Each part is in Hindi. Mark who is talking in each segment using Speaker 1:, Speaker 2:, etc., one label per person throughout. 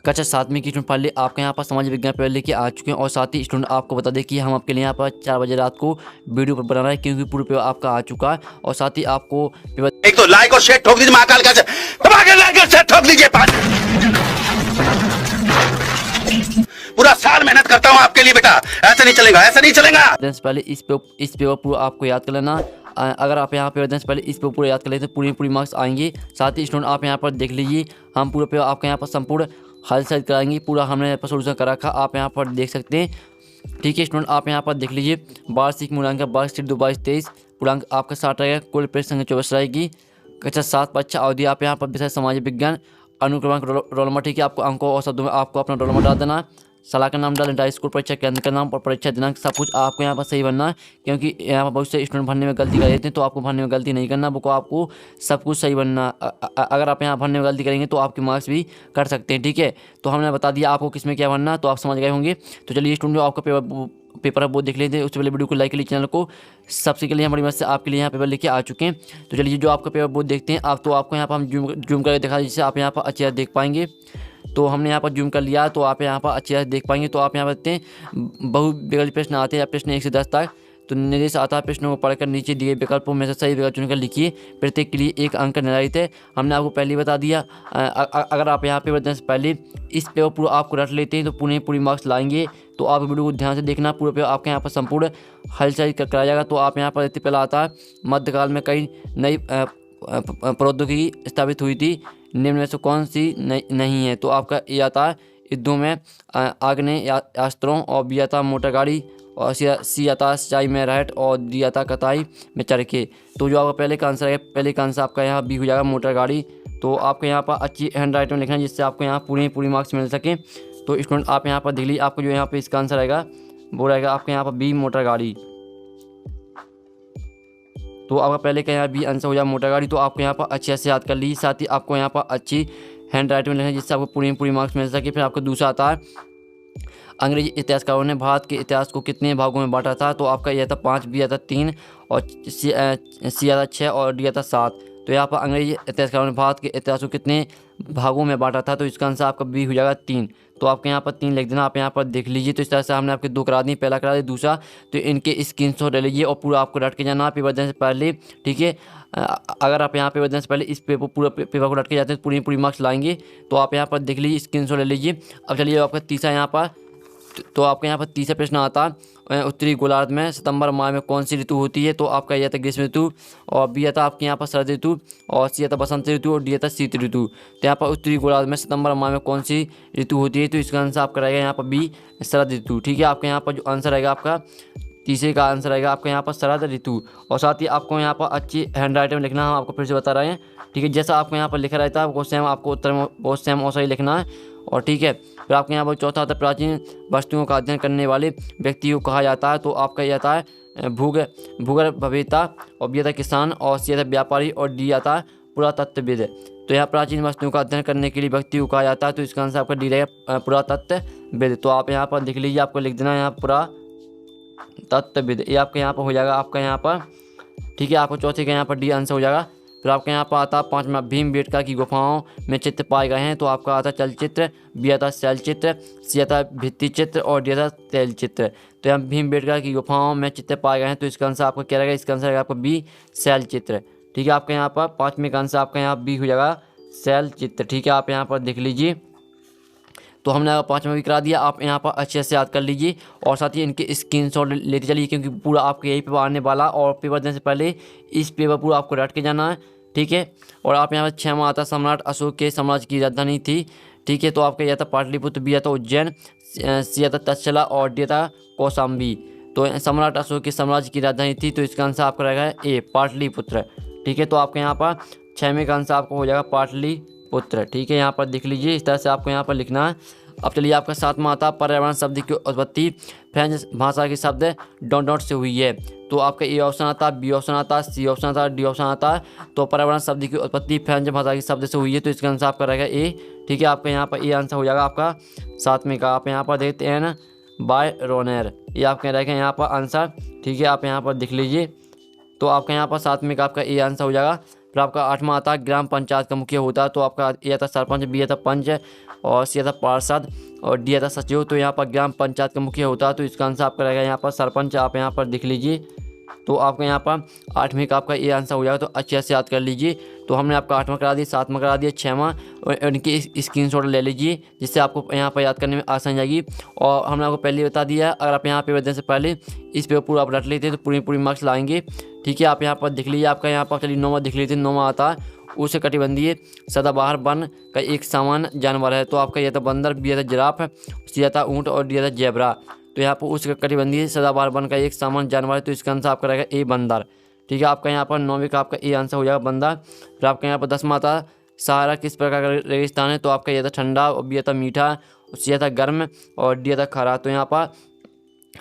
Speaker 1: कक्षा 7वीं की स्टूडेंट फाइनली आपके यहाँ पर समाज विज्ञान पेपर लेके आ चुके हैं। और साथ ही स्टूडेंट आपको बता दें कि हम आपके लिए यहाँ पर 4 बजे रात को वीडियो पर बना रहे हैं, क्योंकि पूरा पेपर आपका आ चुका है। और साथ ही आपको पेपर
Speaker 2: एक तो लाइक और शेयर ठोक दीजिए, महाकाल का दबा के लाइक और शेयर ठोक दीजिए। पूरा साल मेहनत करता हूँ आपके लिए बेटा, ऐसा नहीं चलेगा, ऐसा नहीं चलेगा।
Speaker 1: पहले इस पेपर पूरा आपको याद कर लेना। अगर आप यहाँ पे पहले इस पेपर पूरा याद कर लेते तो पूरी मार्क्स आएंगे। साथ ही स्टूडेंट आप यहाँ पर देख लीजिए, हम पूरा पेपर आपके यहाँ पर संपूर्ण हल सही कराएंगे। पूरा हमने यहाँ पर सोल्यूशन कर रखा, आप यहाँ पर देख सकते हैं। ठीक है स्टूडेंट, आप यहाँ पर देख लीजिए, वार्षिक मूल्यांकन 22/2/2223 पूर्णांक आपका 60 रहेगा, कुल प्रश्न संख्या 24 रहेगी। कक्षा 7 परीक्षा अवधि आप यहाँ पर विषय सामाजिक विज्ञान, अनुक्रमांक रोल नंबर। ठीक है, आपको अंकों और शब्दों में आपको अपना रोल नंबर डाल देना, सलाह का नाम डालें, इंटर स्कूल परीक्षा केंद्र का नाम और परीक्षा दिनांक, सब कुछ आपको यहाँ पर सही भरना है। क्योंकि यहाँ पर बहुत से स्टूडेंट भरने में गलती कर देते हैं, तो आपको भरने में गलती नहीं करना, वो आपको सब कुछ सही भरना। अगर आप यहाँ भरने में गलती करेंगे तो आपके मार्क्स भी कट सकते हैं। ठीक है, तो हमने बता दिया आपको किस में क्या भरना, तो आप समझ गए होंगे। तो चलिए स्टूडेंट, आपका पेपर है वो देख लेते हैं। उससे पहले वीडियो को लाइक के लिए चैनल को सबसे के लिए हमारी मदद से आपके लिए यहाँ पेपर लेके आ चुके हैं। तो चलिए जो आपका पेपर वो देखते हैं आप। तो आपको यहाँ पर हम जूम करके दिखा, जिससे आप यहाँ पर अच्छे से देख पाएंगे। तो हमने यहाँ पर जूम कर लिया, तो आप यहाँ पर अच्छे से देख पाएंगे। तो आप यहाँ पर देखते हैं बहुविकल्पी प्रश्न आते हैं, प्रश्न 1 से 10 तक। तो निर्देश आता है, प्रश्नों को पढ़कर नीचे दिए विकल्पों में से सही विकल्प चुनकर लिखिए, प्रत्येक के लिए 1 अंक निर्धारित है। हमने आपको पहले बता दिया। अगर आप यहाँ पे बताने से पहले इस पेपर पूरा आपको रट लेते हैं तो पूरी मार्क्स लाएंगे। तो आप वीडियो को ध्यान से देखना, पूरा पेपर आपके यहाँ पर संपूर्ण हल सही कराया जाएगा। तो आप यहाँ पर देखते पहला आता है, मध्यकाल में कई नई प्रौद्योगिकी स्थापित हुई थी, निम्न में से कौन सी नहीं है। तो आपका ये आता है, युद्धों में आग्नेय अस्त्रों, और बी आता मोटर गाड़ी, और सी आता सिंचाई में रहट, और डी आता कताई में चरखे। तो जो आपका पहले का आंसर है, पहले का आंसर आपका यहाँ बी हो जाएगा, मोटर गाड़ी। तो आपको यहाँ पर अच्छी हैंड राइटिंग में लिखना है, जिससे आपको यहाँ पूरी मार्क्स मिल सके। तो स्टूडेंट आप यहाँ पर देख लीजिए, आपको जो यहाँ पे इसका आंसर रहेगा वो रहेगा आपके यहाँ पर बी, मोटर गाड़ी। तो आपका पहले का यहाँ बी आंसर हो जाए मोटर गाड़ी। तो आपको यहाँ पर अच्छे से याद कर लीजिए। साथ ही आपको यहाँ पर अच्छी हैंड राइटिंग में लिखना है, जिससे आपको पूरी मार्क्स मिल सके। फिर आपका दूसरा आता है, अंग्रेजी इतिहासकारों ने भारत के इतिहास को कितने भागों में बांटा था। तो आपका यह था 5, बी आता 3, और सी आता 6, और डी आता 7। तो यहाँ पर अंग्रेजी इतिहासकारों ने भारत के इतिहास को कितने भागों में बांटा था। तो इसका आंसर आपका बी हो जाएगा 3। तो आपके यहाँ पर 3 लिख देना, आप यहाँ पर देख लीजिए। तो इस तरह से हमने आपके 2 करा दी, पहला करा दिया, दूसरा। तो इनके स्क्रीनशॉट ले लीजिए और पूरा आपको रट के जाना पेपर देने से पहले। ठीक है, अगर आप यहाँ पेपर देने से पहले इस पेपर पूरा पेपर को रट के जाते हैं तो पूरी मार्क्स लाएंगे। तो आप यहाँ पर देख लीजिए, स्क्रीनशॉट ले लीजिए। अब चलिए आपका तीसरा यहाँ पर, तो आपके यहाँ पर तीसरा प्रश्न आता है, उत्तरी गोलार्ध में सितंबर माह में कौन सी ऋतु होती है। तो आपका यह था ग्रीष्म ऋतु, और बी आता आपके यहाँ पर शरद ऋतु, और सी आता बसंत ऋतु, और डी आता शीत ऋतु। तो यहाँ पर उत्तरी गोलार्ध में सितंबर माह में कौन सी ऋतु होती है। तो इसका आंसर आपका रहेगा यहाँ पर बी, शरद ऋतु। ठीक है, आपके यहाँ पर जो आंसर रहेगा आपका तीसरे का आंसर रहेगा आपका यहाँ पर शरद ऋतु। और साथ ही आपको यहाँ पर अच्छी हैंड राइटिंग में लिखना, हम आपको फिर से बता रहे हैं। ठीक है, जैसा आपको यहाँ पर लिखा रहता है वो सेम आपको उत्तर में वो सेम वैसा ही लिखना है। और ठीक है, फिर आपके यहाँ पर चौथा आता है, प्राचीन वस्तुओं का अध्ययन करने वाले व्यक्ति को कहा जाता है। तो आपका ये आता है भूगर्भवेत्ता, और बी आता है किसान, और सी आता है व्यापारी, और डी आता है पुरातत्वविद। तो यहाँ प्राचीन वस्तुओं का अध्ययन करने के लिए व्यक्ति को कहा जाता है। तो इसका आंसर आपका डी रहेगा पुरातत्वविद। तो आप यहाँ पर लिख लीजिए, आपको लिख देना यहाँ पुरातत्वविद, ये आपके यहाँ पर हो जाएगा आपका यहाँ पर। ठीक है, आपको चौथे का यहाँ पर डी आंसर हो जाएगा। फिर आपके यहाँ पर आता है 5वां, भीमबेटका की गुफाओं में चित्र पाए गए हैं। तो आपका आता चलचित्र, बी आता शैल चित्र, सी आता भित्ति चित्र, और डी आता तैल चित्र। तो यहाँ भीमबेटका की गुफाओं में चित्र पाए गए हैं। तो इसका आंसर आपका क्या रहेगा, इसका आंसर रहेगा आपका बी, शैल चित्र। ठीक है, आपके यहाँ पर 5वें का आंसर आपका यहाँ बी हो जाएगा, शैल चित्र। ठीक है, आप यहाँ पर देख लीजिए। तो हमने 5वां भी करा दिया, आप यहाँ पर अच्छे से याद कर लीजिए। और साथ ही इनके स्क्रीनशॉट लेते चलिए, क्योंकि पूरा आपके यही पेपर आने वाला। और पेपर देने से पहले इस पेपर पूरा आपको रट के जाना है। ठीक है, और आप यहाँ पर 6वां आता, सम्राट अशोक के साम्राज्य की राजधानी थी। ठीक है, तो आपका यह था पाटलिपुत्र, बी आता उज्जैन, सी आता तक्षशिला, और डी आता कौशाम्बी। तो सम्राट अशोक के साम्राज्य की राजधानी थी। तो इसका आंसर आपका रहेगा ए, पाटलिपुत्र। ठीक है, तो आपके यहाँ पर 6वें का आंसर आपको हो जाएगा पाटलिपुत्र। ठीक है, यहाँ पर देख लीजिए, इस तरह से आपको यहाँ पर लिखना है। अब चलिए आपका 7वां आता, पर्यावरण शब्द की उत्पत्ति फ्रेंच भाषा के शब्द डॉट से हुई है। तो आपका ए ऑप्शन आता, बी ऑप्शन आता, सी ऑप्शन आता, डी ऑप्शन आता है। तो पर्यावरण शब्द की उत्पत्ति फ्रेंच भाषा के शब्द से हुई है। तो इसका आंसर आपका रहेगा ए। ठीक है, आपका यहाँ पर ए आंसर हो जाएगा आपका 7वें का। आप यहाँ पर देखते हैं ना, बायरोनेर, ये आपके रहेगा यहाँ पर आंसर। ठीक है, आप यहाँ पर देख लीजिए। तो आपका यहाँ पर 7वें का आपका ए आंसर हो जाएगा। फिर आपका 8वां आता है, ग्राम पंचायत का मुखिया होता है। तो आपका ए आता सरपंच, बी आता पंच, और सी आता पार्षद और डी आता सचिव। तो यहाँ पर ग्राम पंचायत का मुखिया होता है, तो इसका आंसर आपका रहेगा यहाँ पर सरपंच। आप यहाँ पर देख लीजिए, तो आपका यहाँ पर 8वीं का आपका ये आंसर हो जाएगा, तो अच्छे से याद कर लीजिए। तो हमने आपका 8वां करा दिया, 7वां करा दिया, 6वां, और इनकी स्क्रीनशॉट ले लीजिए, जिससे आपको यहाँ पर याद करने में आसान जाएगी। और हमने आपको पहले बता दिया, अगर आप यहाँ पेपर देने से पहले इस पेपर पूरा आप रट लेते हैं तो पूरी मार्क्स लाएंगे। ठीक है, आप यहाँ पर देख लीजिए, आपका यहाँ पर चलिए 9वां देख लीजिए। 9वां आता है उसे कटिबंधीय सदाबहार वन का एक सामान्य जानवर है। तो आपका यह था बंदर, बी था जिराफ, सी था ऊँट और डी था जेबरा। तो यहाँ पर उस कटिबंधीय सदाबहार वन का एक सामान्य जानवर है, तो इसका आंसर आपका रहेगा ए बंदर। ठीक है, आपका यहाँ पर 9वीं का आपका ए आंसर हो जाएगा बंदर। फिर आपका यहाँ पर 10वां था सहारा किस प्रकार का रेगिस्तान है। तो आपका यह था ठंडा, और बी था मीठा, सी था गर्म, और डी था खरा। तो यहाँ पर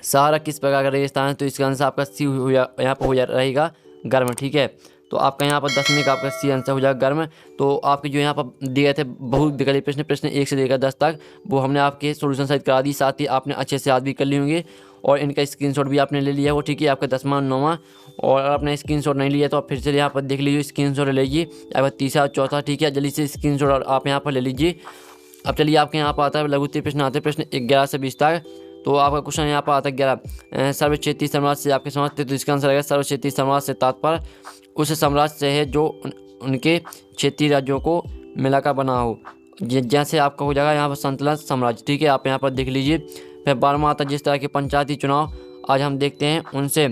Speaker 1: सहारा किस प्रकार का रेगिस्तान है, तो इसका आंसर आपका सी यहाँ पर हो जा रहेगा गर्म। ठीक है, तो आपका यहाँ पर 10वीं का आपका सी आंसर हो जाएगा गर्म। तो आपके जो यहाँ पर दिए गए थे बहुत विकल्प प्रश्न 1 से लेकर 10 तक, वो हमने आपके सोल्यूशन सहित करा दी, साथ ही आपने अच्छे से याद भी कर लिए होंगे, और इनका स्क्रीनशॉट भी आपने ले लिया वो। ठीक है, आपका 10वां 9वां, और अगर आपने स्क्रीनशॉट नहीं लिया तो आप फिर से यहाँ पर देख लीजिए, स्क्रीनशॉट ले लीजिए, आपका 3रा 4था। ठीक है, जल्दी से स्क्रीनशॉट आप यहाँ पर ले लीजिए। अब चलिए आपके यहाँ पर आता है लघु उत्तरीय प्रश्न आते हैं, प्रश्न 11 से 20 तक। तो आपका क्वेश्चन यहाँ पर आता है 11, सर्व क्षेत्रीय साम्राज्य से आपके समझते, तो इसका आंसर रहेगा सर्व क्षेत्रीय साम्राज्य से तात्पर्य उस साम्राज्य से है जो उनके क्षेत्रीय राज्यों को मिलाकर बना हो, जैसे आपका हो जाएगा यहाँ पर संतुलन साम्राज्य। ठीक है, आप यहाँ पर देख लीजिए। फिर 12वां आता है जिस तरह के पंचायती चुनाव आज हम देखते हैं, उनसे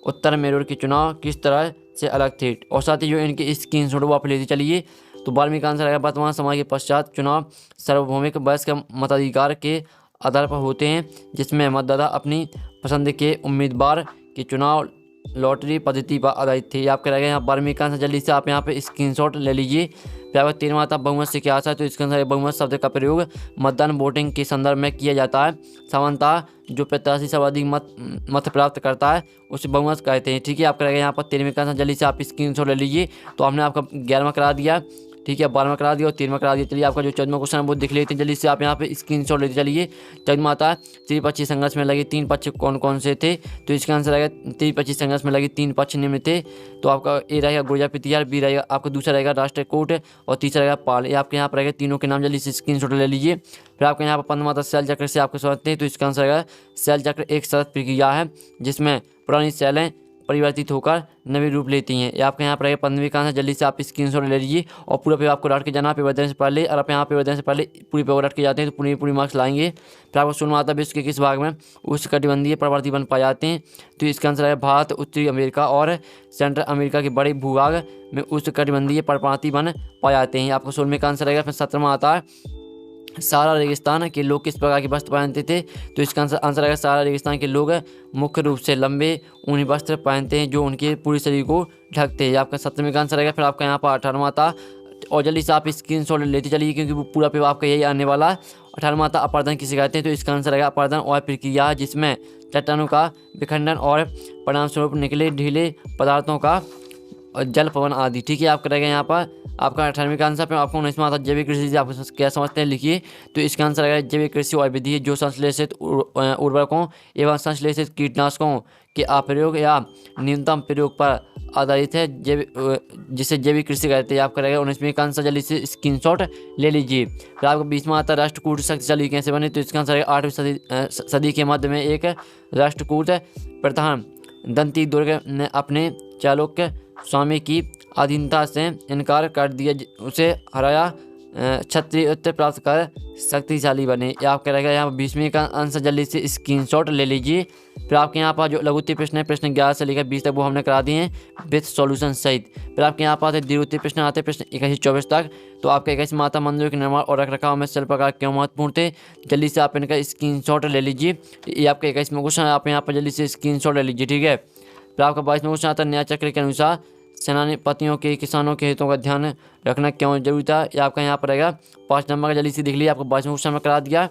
Speaker 1: उत्तर मेरूर के चुनाव किस तरह से अलग थे, और साथ ही जो इनके स्क्रीनशॉट वो आप लेते चलिए। तो 12वीं का आंसर रहेगा वर्तमान समय के पश्चात चुनाव सार्वभौमिक वयस्क मताधिकार के आधार पर होते हैं, जिसमें मतदाता अपनी पसंद के उम्मीदवार के चुनाव लॉटरी पद्धति पर आधारित थे। आपके रहेगा यहाँ 12वीं का आंसर, जल्दी से आप यहाँ पे स्क्रीनशॉट ले लीजिए। फिर आपका 13वां था बहुमत से क्या आता है, तो इसके आंसर बहुमत शब्द का प्रयोग मतदान वोटिंग के संदर्भ में किया जाता है। सामान्यतः जो प्रत्याशी सर्वाधिक मत प्राप्त करता है उसे बहुमत कहते हैं। ठीक है, आपका रहेगा यहाँ पर 13वीं का आंसर, जल्दी से आप स्क्रीनशॉट ले लीजिए। तो हमने आपका 11वां करा दिया, ठीक है, 12वां करा दिया और 13वां करा दिया। चलिए आपका जो 14वां क्वेश्चन है वो देख लेते हैं, जल्दी से आप यहाँ पे स्क्रीनशॉट लेते चलिए। 14वां आता है त्रिपक्षीय संघर्ष में लगे 3 पक्ष कौन कौन से थे, तो इसका आंसर रहेगा त्रिपक्षीय संघर्ष में लगे 3 पक्ष निम्न थे। तो आपका ए रहेगा गुर्जर प्रतिहार, बी रहेगा आपका दूसरा रहेगा राष्ट्रकूट, और तीसरा रहेगा पाल। ये आपके यहाँ पर रहेगा तीनों के नाम, जल्दी से स्क्रीनशॉट ले लीजिए। फिर आपके यहाँ पर 15वां आता शैल चक्र से आपको समझते हैं, तो इसका आंसर रहेगा शैल चक्र एक सतत प्रक्रिया है जिसमें पुरानी शैलें परिवर्तित होकर नवी रूप लेती हैं। ये आपके यहाँ पर रहेगा 15वीं का आंसर, जल्दी से आप स्क्रीनशॉट ले लीजिए। और पूरा पेपर आपको रट के जाना पेपर देने से पहले, और आप यहाँ पेपर देने से पहले पूरी पेपर रट के जाते हैं तो पूरी मार्क्स लाएंगे। फिर आपको 16वां आता है विश्व के किस भाग में उष्णकटिबंधीय प्रवृत्ति वन पाए जाते हैं, तो इसका आंसर है भारत, उत्तरी अमेरिका और सेंट्रल अमेरिका के बड़े भूभाग में उष्णकटिबंधीय पर्वतीय वन पाए जाते हैं। आपको 16वें का आंसर रहेगा। फिर 17वां आता है सारा रेगिस्तान के लोग किस प्रकार के वस्त्र पहनते थे, तो इसका आंसर रहेगा सारा रेगिस्तान के लोग मुख्य रूप से लंबे ऊनी वस्त्र पहनते हैं जो उनके पूरे शरीर को ढकते हैं। आपका 17वें का आंसर रहेगा। फिर आपका यहाँ पर 18वां था, और जल्दी से आप स्क्रीनशॉट लेते चलिए क्योंकि वो पूरा पेपर आपका यही आने वाला है। 18वां था अपर्दन किसे कहते हैं, तो इसका आंसर रहेगा अपर्दन और प्रक्रिया जिसमें चट्टानों का विखंडन और परिणाम स्वरूप निकले ढीले पदार्थों का जल पवन आदि। ठीक है, आपका रहेगा यहाँ पर आपका 18वीं का आंसर। फिर आपको 19वां आता जैविक कृषि से आपको क्या समझते हैं लिखिए, तो इसका आंसर रहेगा जैविक कृषि और विधि जो संश्लेषित उर्वरकों एवं संश्लेषित कीटनाशकों के अप्रयोग या न्यूनतम प्रयोग पर आधारित है, जिसे जैविक कृषि कहते हैं। आपका रहेगा 19वीं का आंसर, जल्दी से स्क्रीनशॉट ले लीजिए। फिर आपको 20वां आता है राष्ट्रकूट शक्तिशाली कैसे बने, तो इसका आंसर रहेगा 8वीं सदी के मध्य में एक राष्ट्रकूट प्रधान दंती दुर्ग ने अपने चालुक्य स्वामी की अधीनता से इनकार कर दिया, उसे हराया क्षत्रिय उत्तर प्राप्त कर शक्तिशाली बने। या आपका रहेगा यहाँ 20वीं का आंसर, जल्दी से स्क्रीनशॉट ले लीजिए। फिर आपके यहाँ पर जो लघु उत्तरीय प्रश्न है प्रश्न 11 से लेकर 20 तक वो हमने करा दिए हैं विथ सॉल्यूशन सहित। फिर आपके यहाँ पर दीर्घ उत्तरीय प्रश्न आते हैं प्रश्न 21 से 24 तक। तो आपके 21 माता मंदिरों के निर्माण और रखरखाव में शिल्पकार क्यों महत्वपूर्ण थे, जल्दी से आप इनका स्क्रीनशॉट ले लीजिए। ये आपका 21वां क्वेश्चन है, आप यहाँ पर जल्दी से स्क्रीनशॉट ले लीजिए। ठीक है, फिर आपका 22वां क्वेश्चन आता है न्याय चक्र के अनुसार सेनापतियों के किसानों के हितों का ध्यान रखना क्यों जरूरी था। ये आपका यहाँ पर रहेगा 5 नंबर का, जल्दी से देख लीजिए। आपको 22वां क्वेश्चन में करा दिया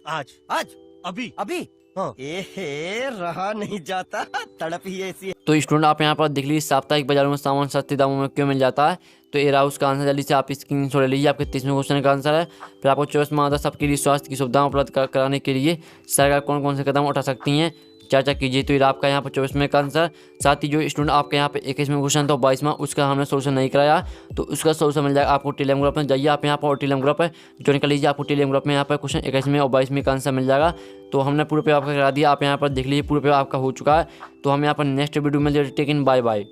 Speaker 3: आज आज अभी अभी हाँ। रहा नहीं जाता, तड़प ही ऐसी है।
Speaker 1: तो स्टूडेंट आप यहाँ पर देख लीजिए साप्ताहिक बाजारों में सामान सस्ते दामों में क्यों मिल जाता है, तो ये रहा उसका आंसर, जल्दी से आप स्क्रीनशॉट ले लीजिए। आपके 30वें क्वेश्चन का आंसर है। फिर आपको 24वां आता है सबके लिए स्वास्थ्य की सुविधाएं उपलब्ध कराने के लिए सरकार कौन कौन से कदम उठा सकती हैं, चर्चा कीजिए। तो ये आपका यहाँ पर 24वें का आंसर। साथ ही जो स्टूडेंट आपके यहाँ पे 21वें क्वेश्चन था 22वां, उसका हमने सोल्यूशन नहीं कराया, तो उसका सोल्यूशन मिल जाएगा आपको टेलीग्राम ग्रुप में। जाइए आप यहाँ पर और टेलीग्राम ग्रुप पर ज्वाइन कर लीजिए। आपको टेलीग्राम ग्रुप में यहाँ पर क्वेश्चन 21वें और 22वें का आंसर मिल जाएगा। तो हमने पूरे पे आपका करा दिया, आप यहाँ पर देख लीजिए पूरे पे आपका हो चुका है। तो हम यहाँ पर नेक्स्ट वीडियो में टेकिन बाय बाय।